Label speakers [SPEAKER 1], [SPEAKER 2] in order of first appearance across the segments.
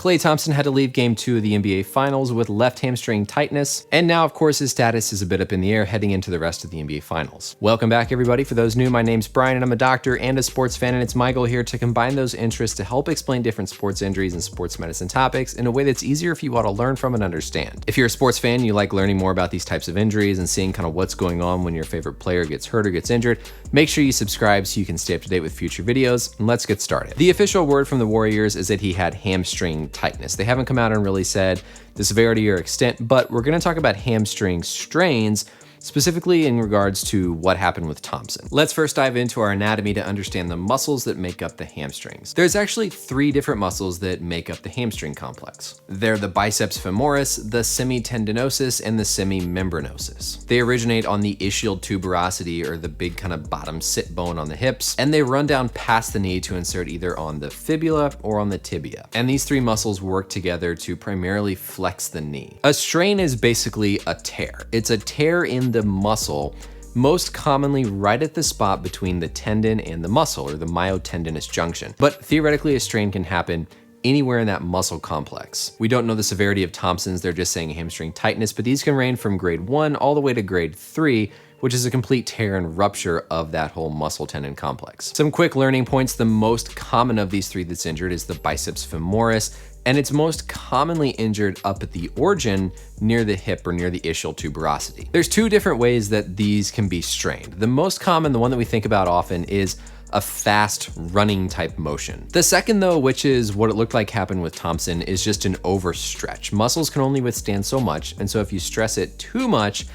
[SPEAKER 1] Klay Thompson had to leave Game 2 of the NBA Finals with left hamstring tightness, and now of course his status is a bit up in the air heading into the rest of the NBA Finals. Welcome back everybody. For those new, my name's Brian and I'm a doctor and a sports fan, and it's my goal here to combine those interests to help explain different sports injuries and sports medicine topics in a way that's easier for you all to learn from and understand. If you're a sports fan, you like learning more about these types of injuries and seeing kind of what's going on when your favorite player gets hurt or gets injured, make sure you subscribe so you can stay up to date with future videos, and let's get started. The official word from the Warriors is that he had hamstring tightness. They haven't come out and really said the severity or extent, but we're going to talk about hamstring strains, specifically in regards to what happened with Thompson. Let's first dive into our anatomy to understand the muscles that make up the hamstrings. There's actually 3 different muscles that make up the hamstring complex. They're the biceps femoris, the semitendinosus, and the semimembranosus. They originate on the ischial tuberosity, or the big kind of bottom sit bone on the hips, and they run down past the knee to insert either on the fibula or on the tibia. And these 3 muscles work together to primarily flex the knee. A strain is basically a tear. It's a tear in the muscle, most commonly right at the spot between the tendon and the muscle, or the myotendinous junction. But theoretically, a strain can happen anywhere in that muscle complex. We don't know the severity of Thompson's, they're just saying hamstring tightness, but these can range from grade 1 all the way to grade 3, which is a complete tear and rupture of that whole muscle tendon complex. Some quick learning points: the most common of these 3 that's injured is the biceps femoris, and it's most commonly injured up at the origin near the hip or near the ischial tuberosity. There's 2 different ways that these can be strained. The most common, the one that we think about often, is a fast running type motion. The second though, which is what it looked like happened with Thompson, is just an overstretch. Muscles can only withstand so much, and so if you stress it too much,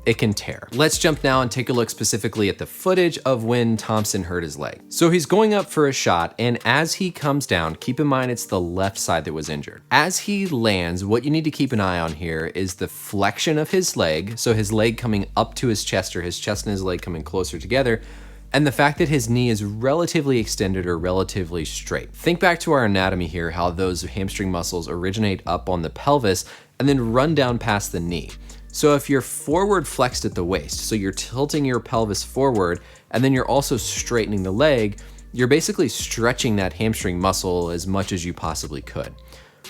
[SPEAKER 1] it can tear. Let's jump now and take a look specifically at the footage of when Thompson hurt his leg. So he's going up for a shot, and as he comes down, keep in mind it's the left side that was injured. As he lands, what you need to keep an eye on here is the flexion of his leg, so his leg coming up to his chest, or his chest and his leg coming closer together, and the fact that his knee is relatively extended or relatively straight. Think back to our anatomy here, how those hamstring muscles originate up on the pelvis and then run down past the knee. So if you're forward flexed at the waist, so you're tilting your pelvis forward and then you're also straightening the leg, you're basically stretching that hamstring muscle as much as you possibly could.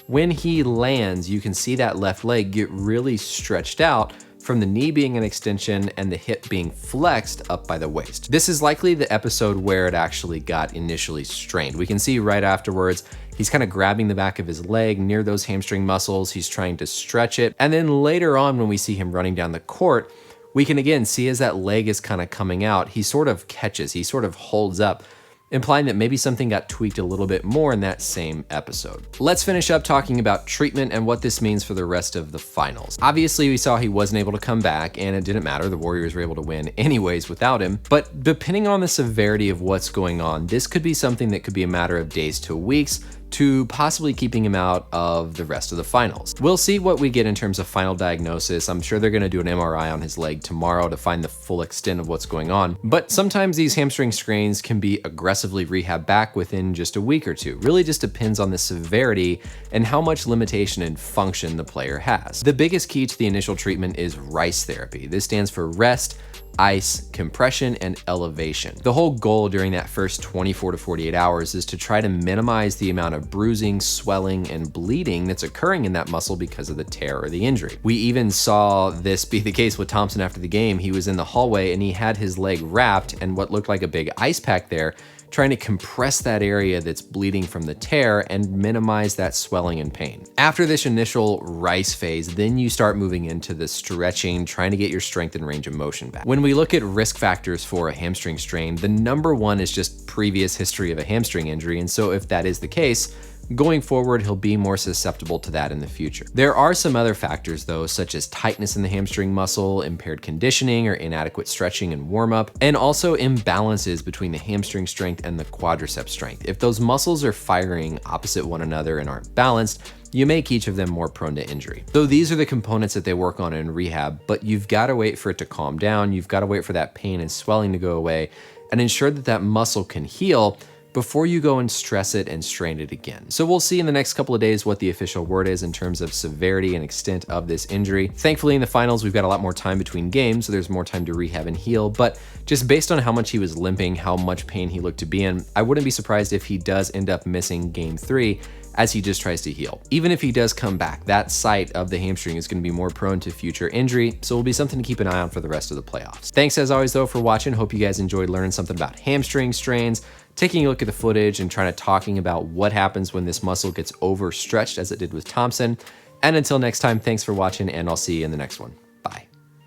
[SPEAKER 1] When he lands, you can see that left leg get really stretched out from the knee being an extension and the hip being flexed up by the waist. This is likely the episode where it actually got initially strained. We can see right afterwards, he's kind of grabbing the back of his leg near those hamstring muscles. He's trying to stretch it. And then later on, when we see him running down the court, we can again see as that leg is kind of coming out, he sort of catches, he sort of holds up, implying that maybe something got tweaked a little bit more in that same episode. Let's finish up talking about treatment and what this means for the rest of the finals. Obviously, we saw he wasn't able to come back, and it didn't matter. The Warriors were able to win anyways without him. But depending on the severity of what's going on, this could be something that could be a matter of days to weeks, to possibly keeping him out of the rest of the finals. We'll see what we get in terms of final diagnosis. I'm sure they're gonna do an MRI on his leg tomorrow to find the full extent of what's going on. But sometimes these hamstring strains can be aggressively rehabbed back within just a week or 2. Really just depends on the severity and how much limitation and function the player has. The biggest key to the initial treatment is RICE therapy. This stands for rest, ice, compression, and elevation. The whole goal during that first 24 to 48 hours is to try to minimize the amount of bruising, swelling, and bleeding that's occurring in that muscle because of the tear or the injury. We even saw this be the case with Thompson after the game. He was in the hallway and he had his leg wrapped and what looked like a big ice pack there, trying to compress that area that's bleeding from the tear and minimize that swelling and pain. After this initial RICE phase, then you start moving into the stretching, trying to get your strength and range of motion back. When we look at risk factors for a hamstring strain, the number 1 is just previous history of a hamstring injury, and so if that is the case, going forward, he'll be more susceptible to that in the future. There are some other factors though, such as tightness in the hamstring muscle, impaired conditioning or inadequate stretching and warm-up, and also imbalances between the hamstring strength and the quadricep strength. If those muscles are firing opposite one another and aren't balanced, you make each of them more prone to injury. So these are the components that they work on in rehab, but you've got to wait for it to calm down. You've got to wait for that pain and swelling to go away and ensure that that muscle can heal before you go and stress it and strain it again. So we'll see in the next couple of days what the official word is in terms of severity and extent of this injury. Thankfully in the finals, we've got a lot more time between games, so there's more time to rehab and heal, but just based on how much he was limping, how much pain he looked to be in, I wouldn't be surprised if he does end up missing game 3 as he just tries to heal. Even if he does come back, that site of the hamstring is going to be more prone to future injury, so it will be something to keep an eye on for the rest of the playoffs. Thanks as always though for watching. Hope you guys enjoyed learning something about hamstring strains, taking a look at the footage and trying to talking about what happens when this muscle gets overstretched as it did with Thompson. And until next time, thanks for watching, and I'll see you in the next one.